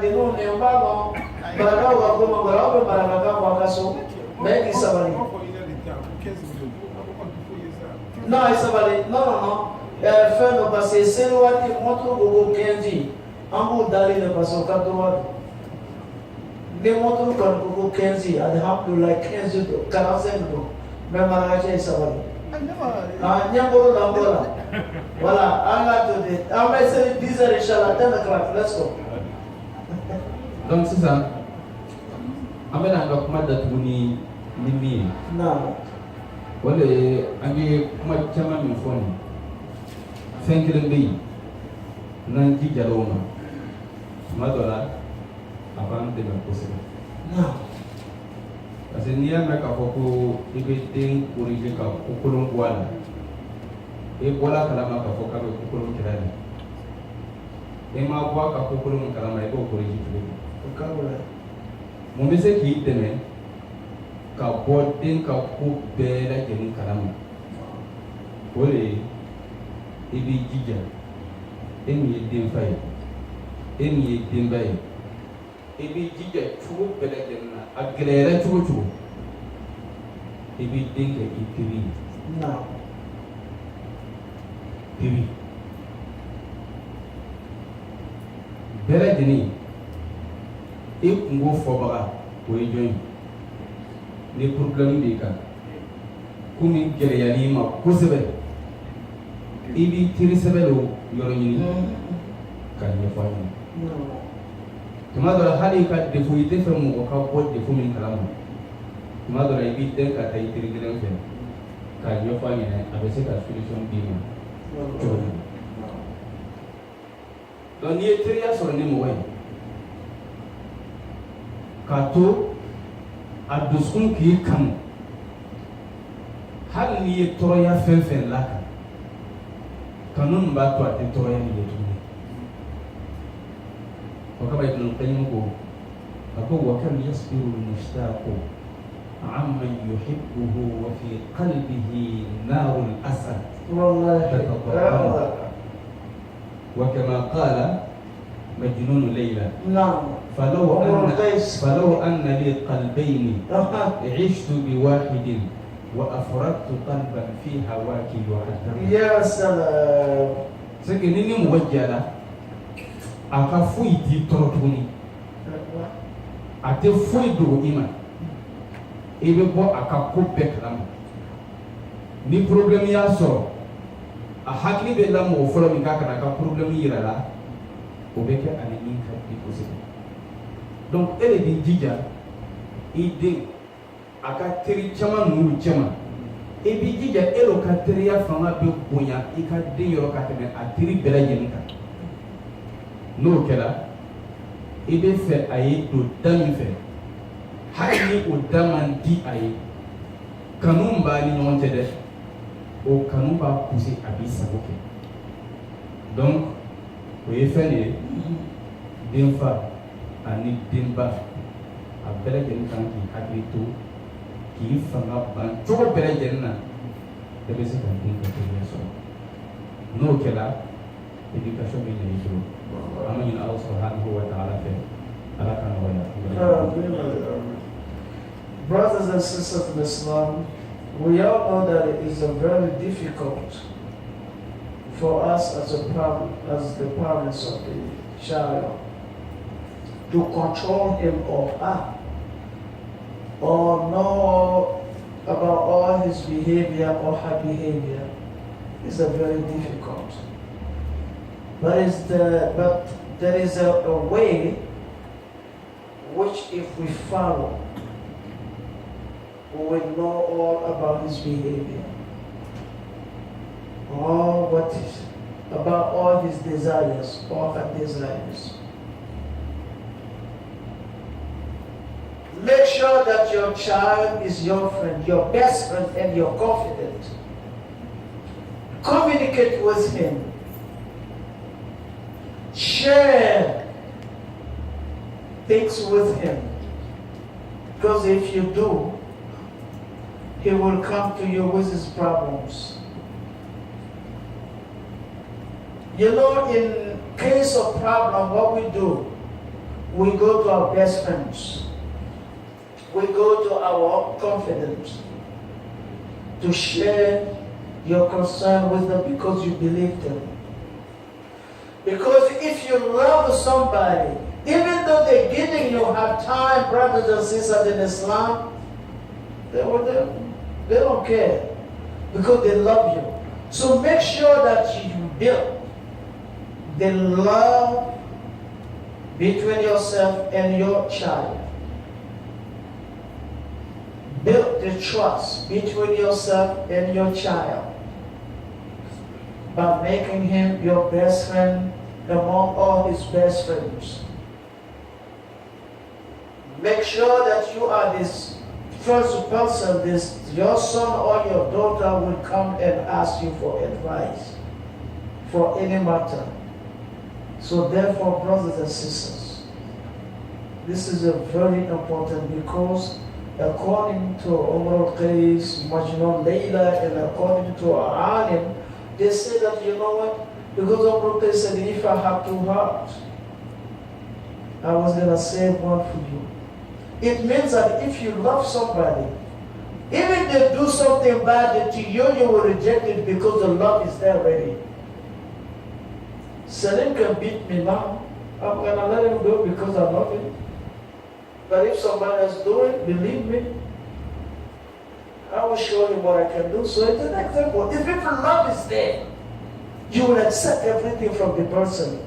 Dino nembago baraka como baraka baraka wakaso meki sabali. Non, il sabali. Non. Fait no passé c'est le wati montre gogo kenji. Ambu dali le passo kadwa. Ne montre kan gogo kenji alhamdulillah 15 do 45 do. Mais maraje sabali. Ah, nyamboro lambola. Voilà, Allah to it. I'm going to say 10 heures, Inch'Allah, 10 o'clock. Let's go. Donc c'est ça. Amena anga kuma da tuni nimi. Non. Wale ange kuma chama mfoni. Fenkelen bi. Nan ji jaloma. Madola avant de me poser. Non. Parce que ni ya meka foko ibe den corriger ka kokolon wala. E bola kalama ka foka be kokolon kirani. E ma bwa ka kokolon kalama e ko corriger tulo. Okabula. Mun bɛ se k'i dɛmɛ ka bɔ den ka ko bɛɛ lajɛlen kalama o de ye i b'i jija e min ye denfa ye e min ye denba ye i b'i jija cogo bɛɛ lajɛlen na a gɛlɛyara cogo o cogo i b'i den kɛ i teri ye. Teri bɛɛ lajɛlen e kungo fɔbaga o ye jɔn ye ni problème b'i kan komi gɛlɛyali ma kosɛbɛ i b'i teri sɛbɛ do yɔrɔ ɲini ka ɲɛfɔ a ɲɛna tuma dɔ la hali i ka défaut i tɛ fɛ mɔgɔ ka bɔ défaut min kalama tuma dɔ la i b'i dɛn ka taa i teri kelen fɛ ka ɲɛfɔ a ɲɛna a bɛ se ka solution d'i ma cogo min donc n'i ye teriya sɔrɔ ni mɔgɔ ye k'a to a dusukun k'i kanu hali n'i ye tɔɔrɔya fɛn fɛn lakan kanu min b'a to a tɛ tɔɔrɔya nin ye tuguni o kama Ibn Qayyim ko a ko wa kam yasbiru al-mushtaqu amman yuhibbuhu wa fi qalbihi narul asad wa kama qala مجنون ليلى. نعم. فلو أن لي قلبين عشت بواحد وأفرقت قلبا في هواك يعذب. يا سلام. سكنني موجهة أكفوي تطرقني أتفوي دو إيمان إبى بو أكاكو بكلام ni problem ya so a hakli be la mo folo mi kakana ka problem yira la o bɛ kɛ ani min ka di kosɛbɛ donc e de b'i jija i den a ka teri caman ninnu cɛma i b'i jija e l'o ka teriya fanga bɛ bonya i ka den yɔrɔ ka tɛmɛ a teri bɛɛ lajɛlen kan n'o kɛra i bɛ fɛ a ye don da min fɛ hali ni o da man di a ye kanu min b'a ni ɲɔgɔn cɛ dɛ o kanu b'a pousser a b'i sago kɛ donc o ye fɛn de ye denfa ani denba a bɛɛ lajɛlen kan k'i hakili to k'i fanga ban cogo bɛɛ lajɛlen na e bɛ se ka den ka teriya sɔrɔ n'o kɛra éducation bɛ ɲɛ i bolo an bɛ ɲini Ala subhanahu wa ta'ala fɛ Ala ka nɔgɔya. Brothers and sisters in Islam, we all know that it is very difficult for us as the parents of the child to control him or her or know about all his behavior or her behavior. It's very difficult. But there is a way which if we follow, we will know all about his behavior. About all his desires, all her desires. Make sure that your child is your friend, your best friend, and your confidant. Communicate with him. Share things with him. Because if you do, he will come to you with his problems. You know, in case of problem, what we do, We go to our best friends. We go to our confidants to share your concern with them because you believe them. Because if you love somebody, even though they're giving you hard time, brothers and sisters in Islam, they don't care because they love you. So make sure that you build the love between yourself and your child. Build the trust between yourself and your child by making him your best friend among all his best friends. Make sure that you are this first person, your son or your daughter will come and ask you for advice for any matter. So therefore, brothers and sisters, this is a very important because according to Umar al-Qais, Majnun Layla, and according to our alim, they say that, you know what, because Umar al-Qais said, if I have two hearts, I was going to save one for you. It means that if you love somebody, even if they do something bad to you, you will reject it because the love is there already. Salim can beat me now. I'm going to let him go because I love him. But if somebody else do it, believe me, I will show you what I can do. So it's an example. If love is there, you will accept everything from the person.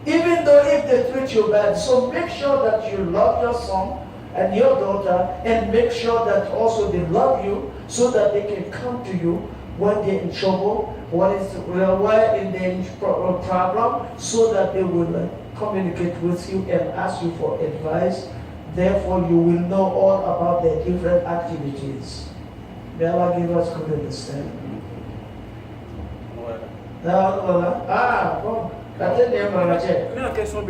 Even though if they treat you bad. So make sure that you love your son and your daughter, and make sure that also they love you so that they can come to you when they're in trouble, when they're in problem, so that they will communicate with you and ask you for advice. Therefore, you will know all about their different activities. May Allah give us good understanding. Bon. Mais la question est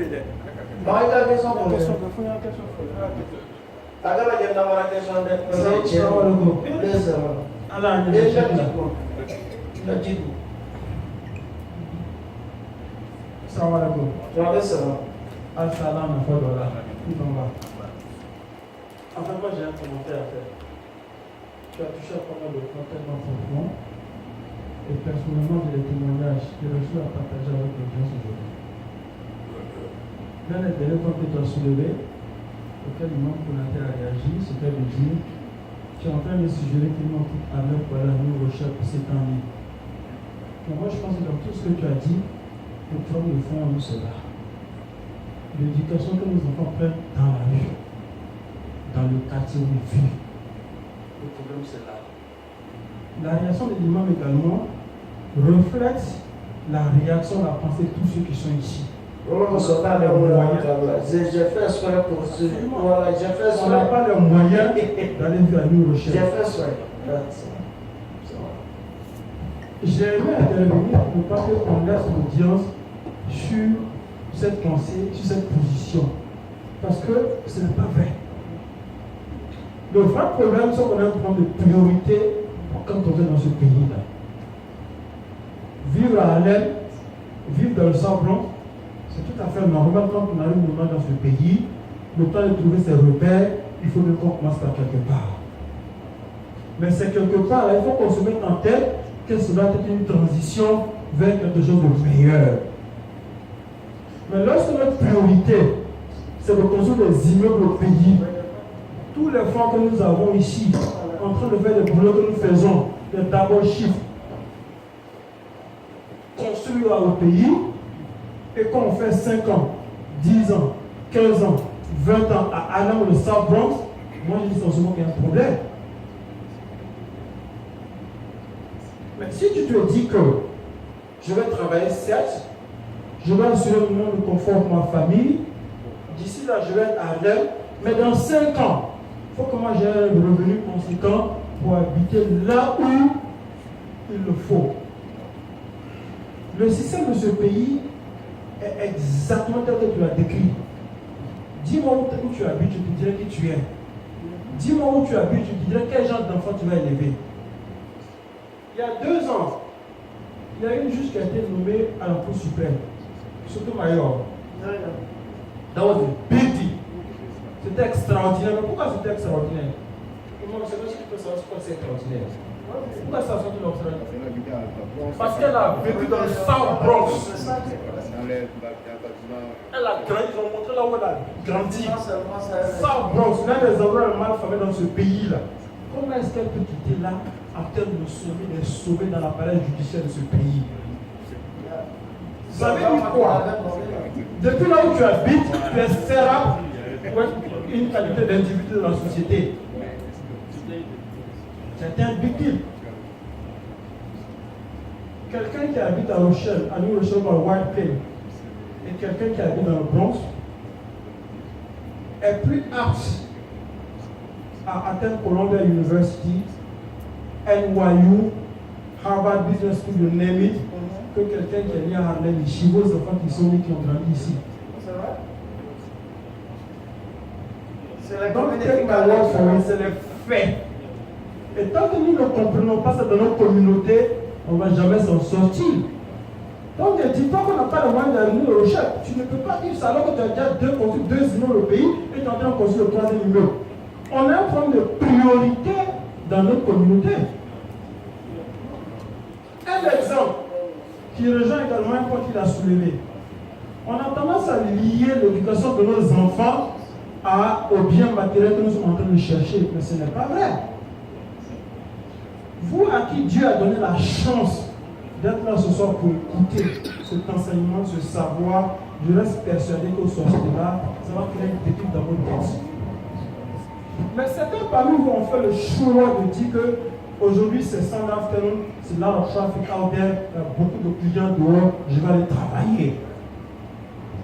Enfin, moi j'ai un commentaire à faire. Tu as touché à pas mal de points tellement profonds. Et personnellement, j'ai des témoignages que je suis à partager avec les gens aujourd'hui. L'un des derniers points que tu as soulevé, auquel l'imam Konaté a réagi, c'était de dire tu es en train de suggérer que nous quitte à l'heure pour aller à New Rochelle pour s'étendre. Moi, je pense que dans tout ce que tu as dit, le problème de fond, nous, c'est là. L'éducation que nos enfants prennent dans la rue, dans le quartier où ils vivent. Le problème, c'est là. La réaction de l'imam également reflète la réaction, la pensée de tous ceux qui sont ici. J'ai fait exprès pour ce. Voilà, j'ai fait exprès. On n'a pas le moyen d'aller vers New Rochelle. J'ai fait exprès. J'ai aimé intervenir pour ne pas qu'on laisse l'audience sur cette pensée, sur cette position. Parce que ce n'est pas vrai. Le vrai problème, c'est qu'on a un problème de priorité quand on est dans ce pays-là. Vivre à Harlem, vivre dans le Saint-Blanc, c'est tout à fait normal quand on arrive moment dans ce pays. Le temps de trouver ses repères, il faut qu'on commence par quelque part. Mais c'est quelque part, là, il faut qu'on se mette en tête que cela est une transition vers quelque chose de meilleur. Mais lorsque notre priorité, c'est de construire des immeubles au pays, tous les fonds que nous avons ici, en train de faire des boulots que nous faisons, des double shifts, construire au pays, et quand on fait 5 ans, 10 ans, 15 ans, 20 ans à Harlem ou le South Bronx, moi je dis sensiblement qu'il y a un problème. Mais si tu te dis que je vais travailler, certes, je vais assurer le confort pour ma famille, d'ici là je vais être à Harlem, mais dans 5 ans, il faut que moi j'ai un revenu conséquent pour habiter là où il le faut. Le système de ce pays est exactement tel que tu l'as décrit. Dis-moi où tu habites, je te dirai qui tu es. Dis-moi où tu habites, je te dirai quel genre d'enfant tu vas élever. Il y a 2 ans, il y a une juge qui a été nommée à la Cour suprême, surtout Mayor. That was a big deal. C'était extraordinaire. Mais pourquoi c'était extraordinaire? Comment c'est parce que tu peux savoir pourquoi c'est extraordinaire? Pourquoi ça sort de l'extraordinaire? Parce qu'elle a vécu dans le South Bronx. Elle a grandi, ils ont montré là où elle a grandi. South Bronx, l'un des endroits les mal famés dans ce pays-là. Comment est-ce qu'elle peut quitter là en termes de sauver, les sauver dans l'appareil judiciaire de ce pays? Ça veut dire quoi? Depuis là où tu habites, tu es serrable pour une qualité d'individu dans la société. C'est un big deal. Quelqu'un qui habite à Rochelle, à New Rochelle, dans le White Plain, et quelqu'un qui habite dans le Bronx est plus apte à atteindre Columbia University, NYU, Harvard Business School, you name it, que quelqu'un qui est né à Harlem, chez vos enfants qui sont nés, qui ont grandi ici. C'est vrai? C'est la Donc, communauté. c'est les faits. Et tant que nous ne comprenons pas ça dans nos communautés, on ne va jamais s'en sortir. Donc, dis-toi qu'on n'a pas le moyen d'arriver au Rochelle. Tu ne peux pas vivre ça alors que tu as déjà construit deux immeubles au pays et tu es en train de construire le troisième immeuble. On a un problème de priorité dans notre communauté. Un exemple qui rejoint également un point qu'il a soulevé. On a tendance à lier l'éducation de nos enfants aux biens matériels que nous sommes en train de chercher, mais ce n'est pas vrai. Vous à qui Dieu a donné la chance d'être là ce soir pour écouter cet enseignement, ce savoir, je reste persuadé qu'au sortir de là, ça va créer une déclic dans votre tête. Mais certains parmi vous ont fait le choix de dire que aujourd'hui c'est Sunday afternoon, c'est là le traffic out there, il y a beaucoup de clients dehors, je vais aller travailler.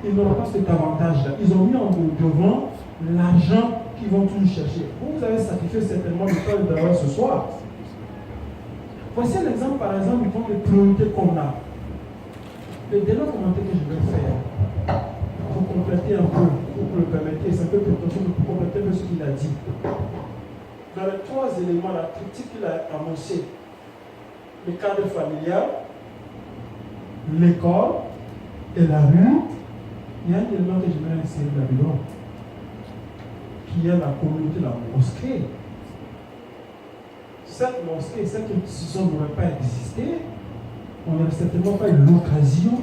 Ils n'auront pas cet avantage-là. Ils ont mis en devant l'argent qu'ils vont tous chercher. Vous avez sacrifié certainement le temps de travail ce soir. Voici un exemple, par exemple, du point de priorité qu'on a. Le dernier commentaire que je vais faire, pour compléter un peu, pour que vous le permettez, c'est un peu prétentieux, mais pour compléter un peu ce qu'il a dit. Dans les trois éléments, la critique qu'il a annoncé, le cadre familial, l'école et la rue, il y a un élément que j'aimerais insérer là-dedans, qui est la communauté, la mosquée. Cette mosquée, cette institution n'aurait pas existé, on n'aurait certainement pas eu l'occasion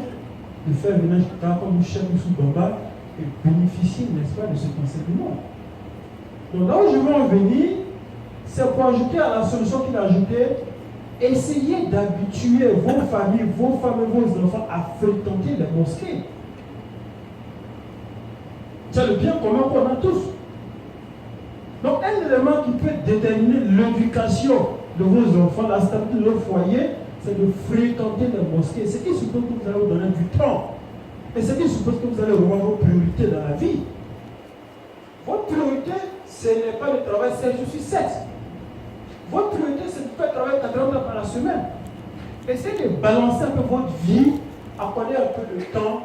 de faire venir quelqu'un comme Cheikh Youssou Bamba et bénéficier, n'est-ce pas, de cet enseignement. Donc là où je veux en venir, c'est pour ajouter à la solution qu'il a ajoutée, essayez d'habituer vos familles, vos femmes et vos enfants à fréquenter les mosquées. C'est le bien commun qu'on a tous. Donc, un élément qui peut déterminer l'éducation de vos enfants, la stabilité de leur foyer, c'est de fréquenter les mosquées. Ce qui suppose que vous allez vous donner du temps. Et ce qui suppose que vous allez revoir vos priorités dans la vie. Votre priorité, ce n'est pas le travail 7 jours sur 7. Votre priorité, c'est de faire travailler 40 heures par la semaine. Essayez de balancer un peu votre vie, accorder un peu de temps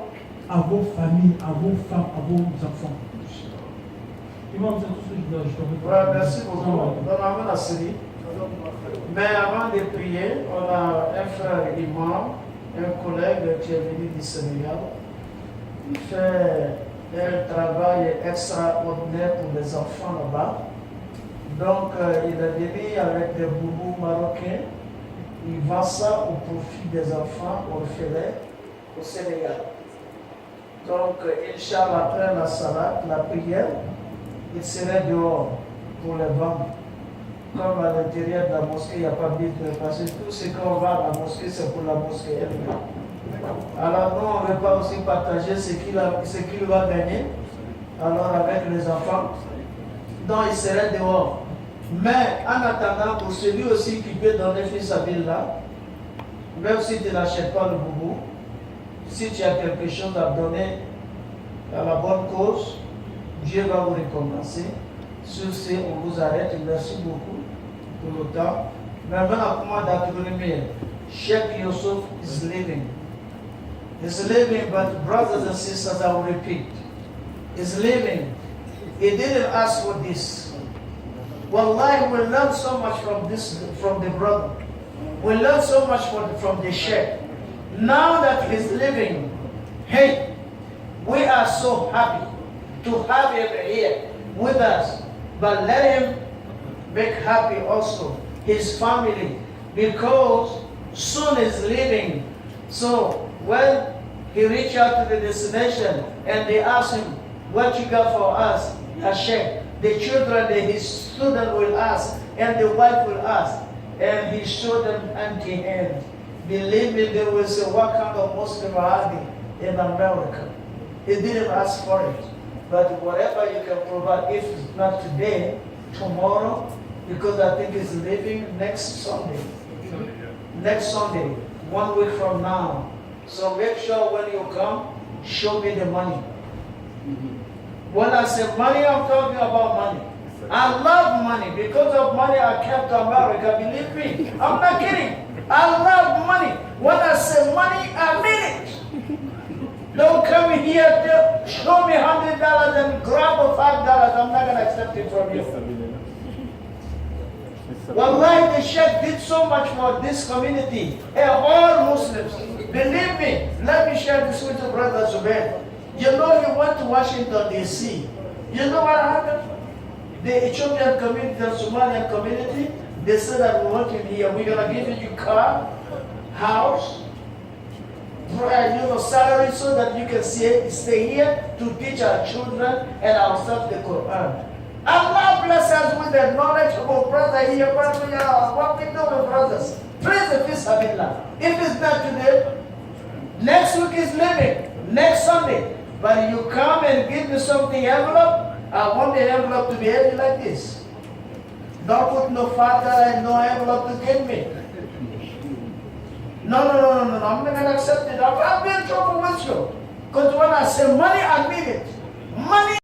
à vos familles, à vos femmes, à vos enfants. Imam, c'est tout ce que je dois ajouter. Voilà, merci beaucoup. Donc, avant la série. Mais avant de prier, on a un frère imam, un collègue qui est venu du Sénégal. Il fait un travail extraordinaire pour les enfants là-bas. Donc, il est venu avec des boubous marocains. Il vend ça au profit des enfants orphelins au Sénégal. Donc, Inch'Allah, après la salade, la prière, il serait dehors pour les vendre. Comme à l'intérieur de la mosquée, il n'y a pas de business, parce que tout ce qu'on va à la mosquée, c'est pour la mosquée elle-même. Alors nous, on ne veut pas aussi partager ce qu'il va gagner, alors avec les enfants. Donc il serait dehors. Mais en attendant, pour celui aussi qui peut donner fils à ville là, même si tu n'achètes pas le boubou, si tu as quelque chose à donner à la bonne cause, Dieu va vous récompenser. Sur ce, on vous arrête. Merci beaucoup pour le temps. Maintenant, comment d'accueillir Sheikh Yusuf is living. He's living, but brothers and sisters, I will repeat. He's living. He didn't ask for this. Wallahi, we learn so much from the brother. We learn so much from the Sheikh. Now that he's living, hey, we are so happy. to have him here with us. But let him make happy also his family, because soon is leaving. So when he reached out to the destination and they asked him, what you got for us? A check. The children, his student will ask, and the wife will ask. And he showed them empty hand. Believe me, they will say, what kind of Muslim are they in America? He didn't ask for it. But whatever you can provide, if not today, tomorrow, because I think it's leaving next Sunday. Next Sunday, 1 week from now. So make sure when you come, show me the money. When I say money, I'm talking about money. I love money. Because of money, I came to America. Believe me. I'm not kidding. I love money. When I say money, I mean it. Don't come here to show me $100 and grab a $5. I'm not going to accept it from you. Wallahi, the Sheikh did so much for this community and all Muslims. Believe me, let me share this with you, Brother Zubair. You know, he went to Washington, D.C. You know what happened? The Ethiopian community, the Somalian community, they said that we want him here. We're going to give you car, house, salary so that you can stay here to teach our children and ourselves the Quran. Allah bless us with the knowledge of our brother here. What we do with brothers. Praise the peace of Allah. If it's not today, next week is living. Next Sunday. But you come and give me something envelope, I want the envelope to be heavy like this. Don't put no father and no envelope to give me. No. I'm not going to accept it. I'll be in trouble with you. Because when I say money, I mean it. Money.